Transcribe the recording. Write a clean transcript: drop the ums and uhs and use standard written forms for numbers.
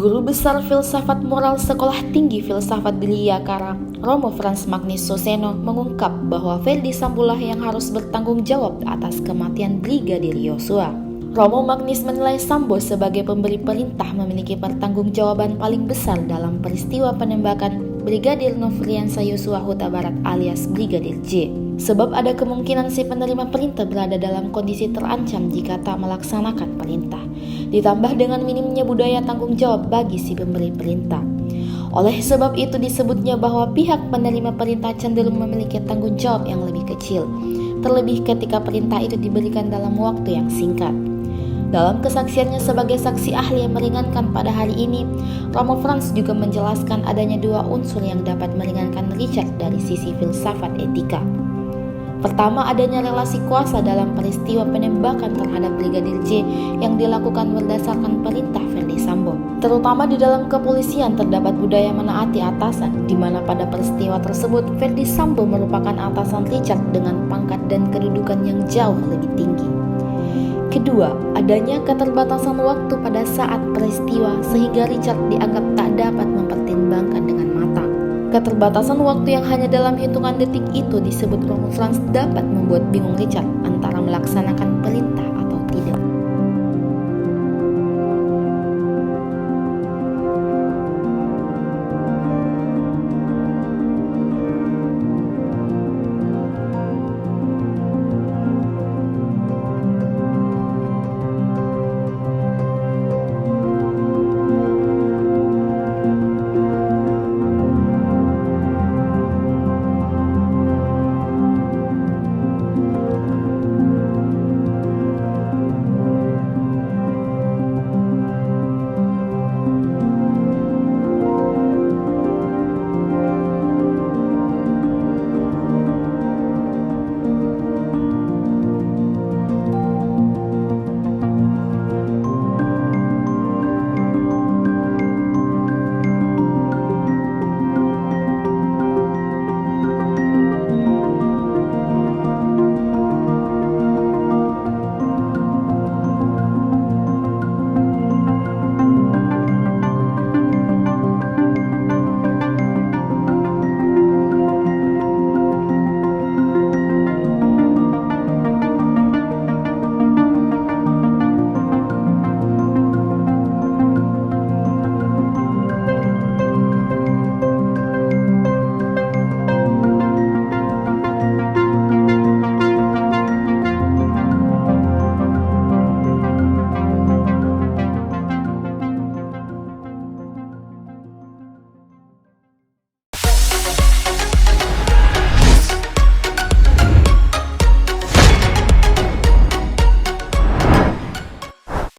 Guru Besar Filsafat Moral Sekolah Tinggi Filsafat Dilyakara, Romo Frans Magnis Suseno mengungkap bahwa Ferdy Sambo lah yang harus bertanggung jawab atas kematian Brigadir Yosua. Romo Magnis menilai Sambo sebagai pemberi perintah memiliki pertanggungjawaban paling besar dalam peristiwa penembakan Brigadir Nofriansah Yosua Huta Barat alias Brigadir J. Sebab ada kemungkinan si penerima perintah berada dalam kondisi terancam jika tak melaksanakan perintah, ditambah dengan minimnya budaya tanggung jawab bagi si pemberi perintah. Oleh sebab itu disebutnya bahwa pihak penerima perintah cenderung memiliki tanggung jawab yang lebih kecil, terlebih ketika perintah itu diberikan dalam waktu yang singkat. Dalam kesaksiannya sebagai saksi ahli yang meringankan pada hari ini, Romo Frans juga menjelaskan adanya dua unsur yang dapat meringankan Richard dari sisi filsafat etika. Pertama, adanya relasi kuasa dalam peristiwa penembakan terhadap Brigadir J yang dilakukan berdasarkan perintah Ferdy Sambo. Terutama di dalam kepolisian terdapat budaya menaati atasan, di mana pada peristiwa tersebut Ferdy Sambo merupakan atasan Richard dengan pangkat dan kedudukan yang jauh lebih tinggi. Kedua, adanya keterbatasan waktu pada saat peristiwa sehingga Richard dianggap tak dapat mempertimbangkan dengan matang. Keterbatasan waktu yang hanya dalam hitungan detik itu disebut Romo Frans dapat membuat bingung Richard antara melaksanakan perintah